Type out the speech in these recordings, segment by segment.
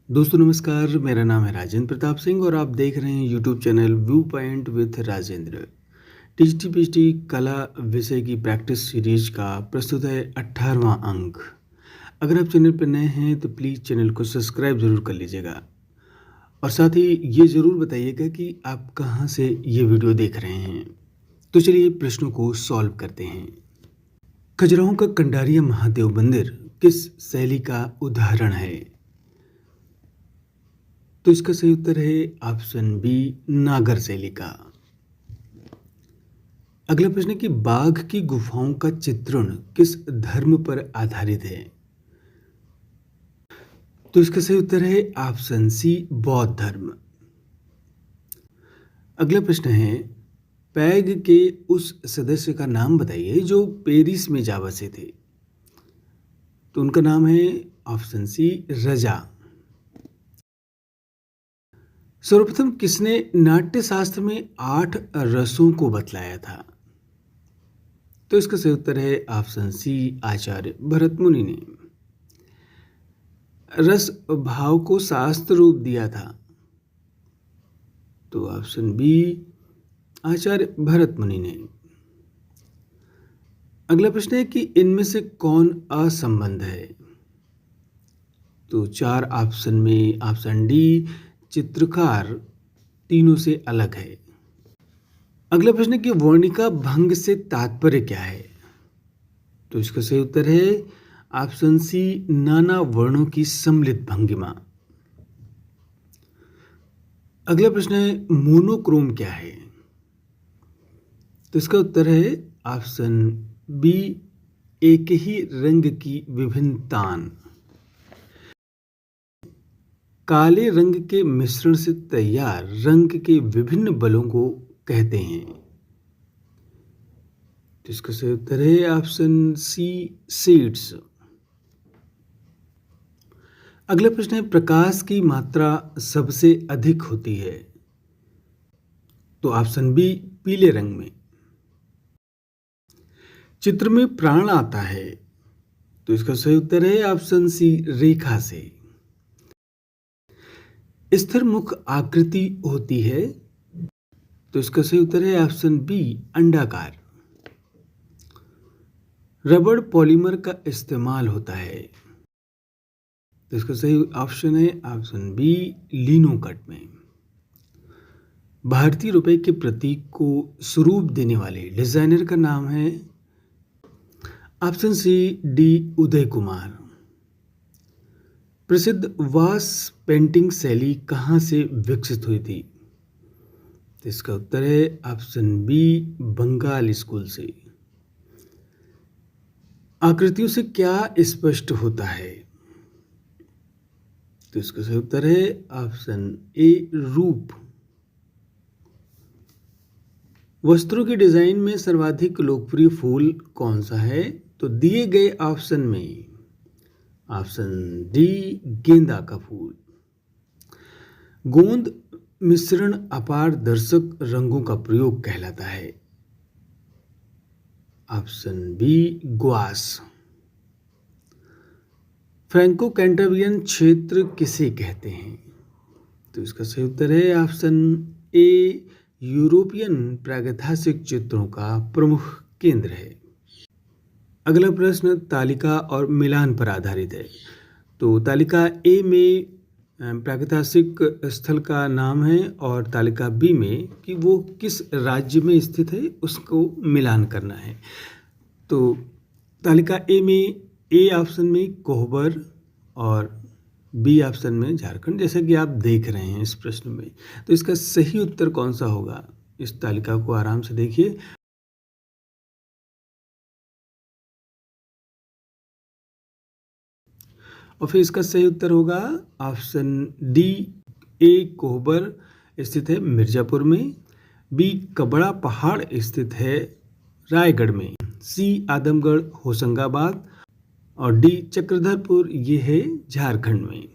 दोस्तों नमस्कार, मेरा नाम है राजेंद्र प्रताप सिंह और आप देख रहे हैं YouTube channel view point with Rajendra. TGT कला विषय की प्रैक्टिस सीरीज का प्रस्तुत है 18वां अंक। अगर आप चैनल पर नए हैं तो प्लीज़ चैनल को सब्सक्राइब ज़रूर कर लीजिएगा और साथ ही ये ज़रूर बताइएगा कि आप कहाँ से ये वीडियो देख रहे हैं। तो चलिए प्रश्नों को सॉल्व करते हैं। खजुराहो का कंडारिया महादेव मंदिर किस शैली का उदाहरण है? तो इसका सही उत्तर है ऑप्शन बी, नागर शैली का। अगला प्रश्न है कि बाघ की गुफाओं का चित्रण किस धर्म पर आधारित है? तो इसका सही उत्तर है ऑप्शन सी, बौद्ध धर्म। अगला प्रश्न है पैग के उस सदस्य का नाम बताइए जो पेरिस में जा बसे थे। तो उनका नाम है ऑप्शन सी, रजा। सर्वप्रथम किसने नाट्य शास्त्र में 8 रसों को बतलाया था? तो इसका सही उत्तर है ऑप्शन सी, आचार्य भरत मुनि ने। रस भाव को शास्त्र रूप दिया था। तो ऑप्शन बी, आचार्य भरत मुनि ने। अगला प्रश्न है कि इनमें से कौन असंबद्ध है? तो 4 ऑप्शन में ऑप्शन डी, चित्रकार तीनों से अलग है। अगला प्रश्न है कि वर्णिका भंग से तात्पर्य क्या है? तो इसका सही उत्तर है ऑप्शन सी, नाना वर्णों की सम्मिलित भंगिमा। अगला प्रश्न है मोनोक्रोम क्या है? तो इसका उत्तर है ऑप्शन बी, एक ही रंग की विभिन्न तान। काले रंग के मिश्रण से तैयार रंग के विभिन्न बलों को कहते हैं। तो इसका सही उत्तर है ऑप्शन सी, शेड्स। अगला प्रश्न है प्रकाश की मात्रा सबसे अधिक होती है। तो ऑप्शन बी, पीले रंग में। चित्र में प्राण आता है। तो इसका सही उत्तर है ऑप्शन सी, रेखा से। स्थिर मुख आकृति होती है। तो इसका सही उत्तर है ऑप्शन बी, अंडाकार। रबड़ पॉलीमर का इस्तेमाल होता है। तो इसका सही ऑप्शन है ऑप्शन बी, लिनोकट में। भारतीय रुपए के प्रतीक को स्वरूप देने वाले डिजाइनर का नाम है option C, D, Uday Kumar. प्रसिद्ध वास पेंटिंग शैली कहाँ से विकसित हुई थी? तो इसका उत्तर है ऑप्शन बी, बंगाल स्कूल से। आकृतियों से क्या स्पष्ट होता है? तो इसका सही उत्तर है ऑप्शन ए, रूप। वस्त्रों के डिजाइन में सर्वाधिक लोकप्रिय फूल कौन सा है? तो दिए गए ऑप्शन में ऑप्शन डी, गेंदा का फूल। गोंद मिश्रण अपारदर्शक रंगों का प्रयोग कहलाता है। ऑप्शन बी, ग्वास। फ्रैंको कैंटाबियन क्षेत्र किसे कहते हैं? तो इसका सही उत्तर है ऑप्शन ए, यूरोपियन प्रागैतिहासिक चित्रों का प्रमुख केंद्र है। अगला प्रश्न तालिका और मिलान पर आधारित है। तो तालिका ए में प्रागैतिहासिक स्थल का नाम है और तालिका बी में कि वो किस राज्य में स्थित है उसको मिलान करना है। तो तालिका ए में ए ऑप्शन में कोहबर और बी ऑप्शन में झारखंड, जैसा कि आप देख रहे हैं इस प्रश्न में। तो इसका सही उत्तर कौन सा होगा? इस तालिका को आराम से देखिए। और फिर इसका सही उत्तर होगा ऑप्शन डी, ए, कोहबर स्थित है मिर्जापुर में। बी, कबड़ा पहाड़ स्थित है रायगढ़ में। सी, आदमगढ़ होशंगाबाद और डी, चक्रधरपुर ये है झारखंड में।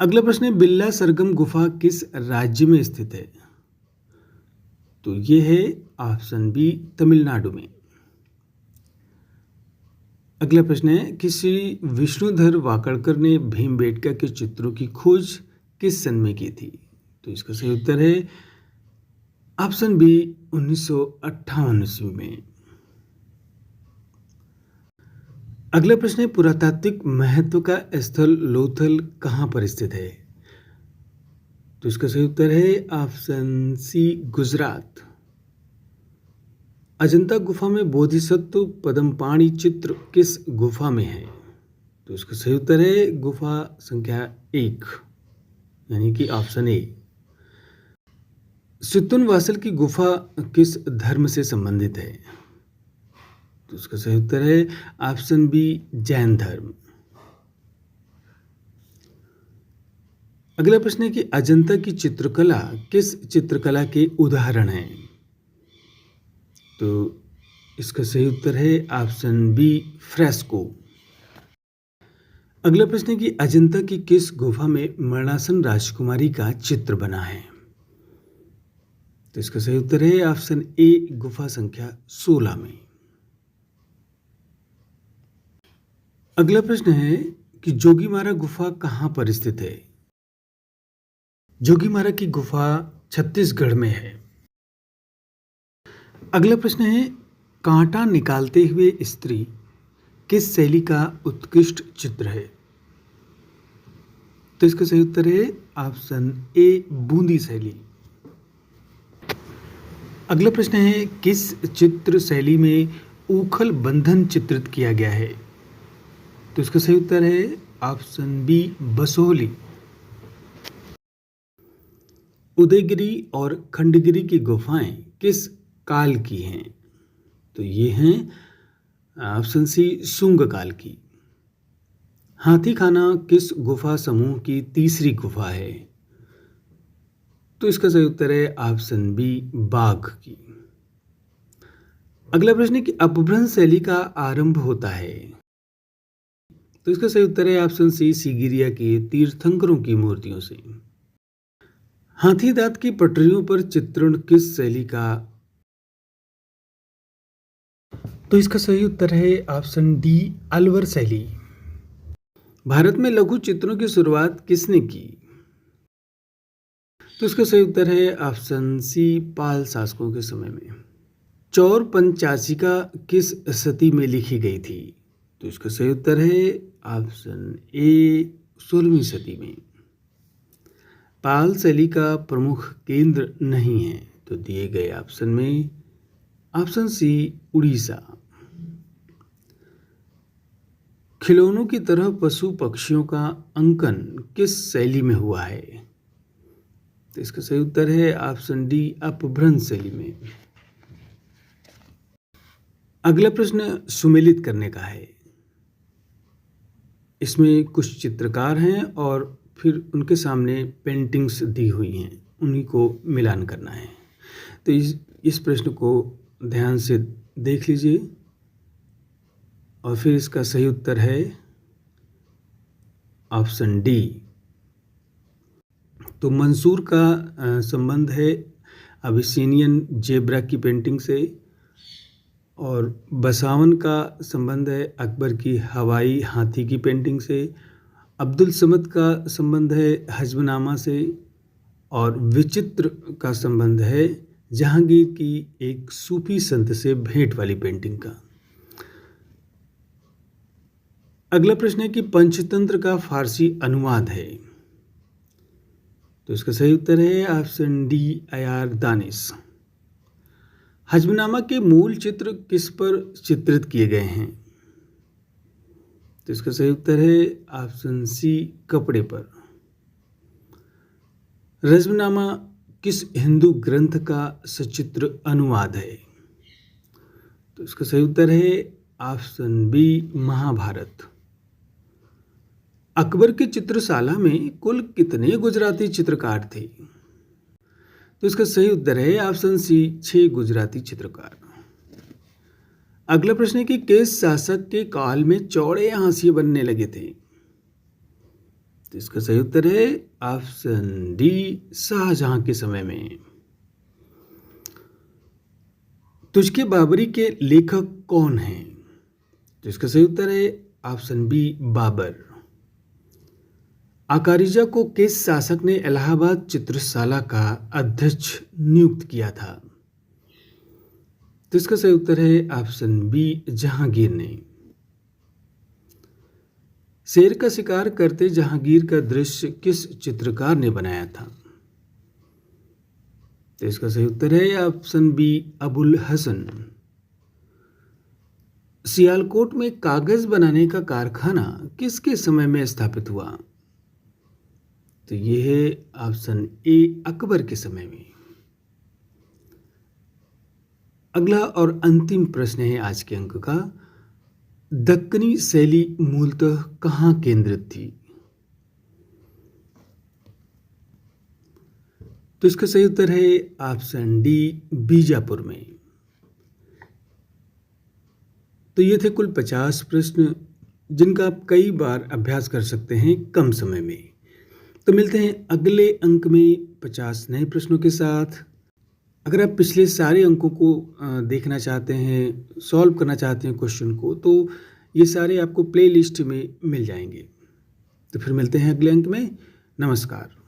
अगला प्रश्न है बिल्ला सरगम गुफा किस राज्य में स्थित है? तो ये है ऑप्शन बी, तमिलनाडु में। अगला प्रश्न है कि श्री विष्णुधर वाकड़कर ने भीमबेटका के चित्रों की खोज किस सन में की थी? तो इसका सही उत्तर है ऑप्शन बी 1958 ईस्वी में। अगला प्रश्न है पुरातात्विक महत्व का स्थल लोथल कहाँ पर स्थित है? तो इसका सही उत्तर है ऑप्शन सी गुजरात। अजंता गुफा में बोधिसत्व पद्मपाणि चित्र किस गुफा में है? तो इसका सही उत्तर है गुफा संख्या 1 यानी कि ऑप्शन ए। सितुन वासल की गुफा किस धर्म से संबंधित है? तो इसका सही उत्तर है ऑप्शन बी जैन धर्म। अगला प्रश्न है कि अजंता की चित्रकला किस चित्रकला के उदाहरण है? तो इसका सही उत्तर है ऑप्शन बी फ्रेस्को। अगला प्रश्न है कि अजंता की किस गुफा में मरणासन राजकुमारी का चित्र बना है? तो इसका सही उत्तर है ऑप्शन ए गुफा संख्या 16 में। अगला प्रश्न है कि जोगीमारा गुफा कहां पर स्थित है? जोगीमारा की गुफा छत्तीसगढ़ में है। अगला प्रश्न है कांटा निकालते हुए स्त्री किस शैली का उत्कृष्ट चित्र है? तो इसका सही उत्तर है ऑप्शन ए बूंदी शैली। अगला प्रश्न है किस चित्र शैली में ऊखल बंधन चित्रित किया गया है? तो इसका सही उत्तर है ऑप्शन बी बसोहली। उदयगिरी और खंडगिरी की गुफाएं किस काल की हैं? तो ये हैं ऑप्शन सी शुंग काल की। हाथी खाना किस गुफा समूह की तीसरी गुफा है? तो इसका सही उत्तर है ऑप्शन बी बाघ की। अगला प्रश्न है कि अपभ्रंश शैली का आरंभ होता है? तो इसका सही उत्तर है ऑप्शन सी सिगिरिया के तीर्थंकरों की मूर्तियों से। हाथी दांत की पटरियों पर चित्रण किस शैली का? तो इसका सही उत्तर है ऑप्शन डी अलवर शैली। भारत में लघु चित्रों की शुरुआत किसने की? तो इसका सही उत्तर है ऑप्शन सी पाल शासकों के समय में। चौर पंचाशिका किस सदी में लिखी गई थी? तो इसका सही उत्तर है ऑप्शन ए 16वीं सदी में। पाल शैली का प्रमुख केंद्र नहीं है तो दिए गए ऑप्शन में ऑप्शन सी उड़ीसा। खिलौनों की तरह पशु पक्षियों का अंकन किस शैली में हुआ है? तो इसका सही उत्तर है ऑप्शन डी अपभ्रंश शैली में। अगला प्रश्न सुमेलित करने का है। इसमें कुछ चित्रकार हैं और फिर उनके सामने पेंटिंग्स दी हुई हैं, उन्हीं को मिलान करना है। तो इस प्रश्न को ध्यान से देख लीजिए और फिर इसका सही उत्तर है ऑप्शन डी। तो मंसूर का संबंध है अबिसिनियन जेब्रा की पेंटिंग से और बसावन का संबंध है अकबर की हवाई हाथी की पेंटिंग से। अब्दुल समद का संबंध है हजबनामा से और विचित्र का संबंध है जहांगीर की एक सूफी संत से भेंट वाली पेंटिंग का। अगला प्रश्न है कि पंचतंत्र का फारसी अनुवाद है? तो इसका सही उत्तर है ऑप्शन डी अयार दानिश। हजबनामा के मूल चित्र किस पर चित्रित किए गए हैं? तो इसका सही उत्तर है ऑप्शन सी कपड़े पर। हजबनामा किस हिंदू ग्रंथ का सचित्र अनुवाद है? तो इसका सही उत्तर है ऑप्शन बी महाभारत। अकबर की चित्रशाला में कुल कितने गुजराती चित्रकार थे? तो इसका सही उत्तर है ऑप्शन सी 6 गुजराती चित्रकार। अगला प्रश्न है कि किस शासक के काल में चौड़े हाशिए बनने लगे थे? तो इसका सही उत्तर है ऑप्शन डी शाहजहां के समय में। तुझके बाबरी के लेखक कौन हैं? तो इसका सही उत्तर है ऑप्शन बी बाबर। अकारिजा को किस शासक ने इलाहाबाद चित्रशाला का अध्यक्ष नियुक्त किया था? तो इसका सही उत्तर है ऑप्शन बी जहांगीर ने। शेर का शिकार करते जहांगीर का दृश्य किस चित्रकार ने बनाया था? तो इसका सही उत्तर है ऑप्शन बी अबुल हसन। सियालकोट में कागज बनाने का कारखाना किसके समय में स्थापित हुआ? तो ये है ऑप्शन ए अकबर के समय में। अगला और अंतिम प्रश्न है आज के अंक का, दक्कनी शैली मूलतः कहाँ केंद्रित थी? तो इसका सही उत्तर है ऑप्शन डी बीजापुर में। तो ये थे कुल 50 प्रश्न जिनका आप कई बार अभ्यास कर सकते हैं कम समय में। तो मिलते हैं अगले अंक में 50 नए प्रश्नों के साथ। अगर आप पिछले सारे अंकों को देखना चाहते हैं, सॉल्व करना चाहते हैं क्वेश्चन को, तो ये सारे आपको प्लेलिस्ट में मिल जाएंगे। तो फिर मिलते हैं अगले अंक में। नमस्कार।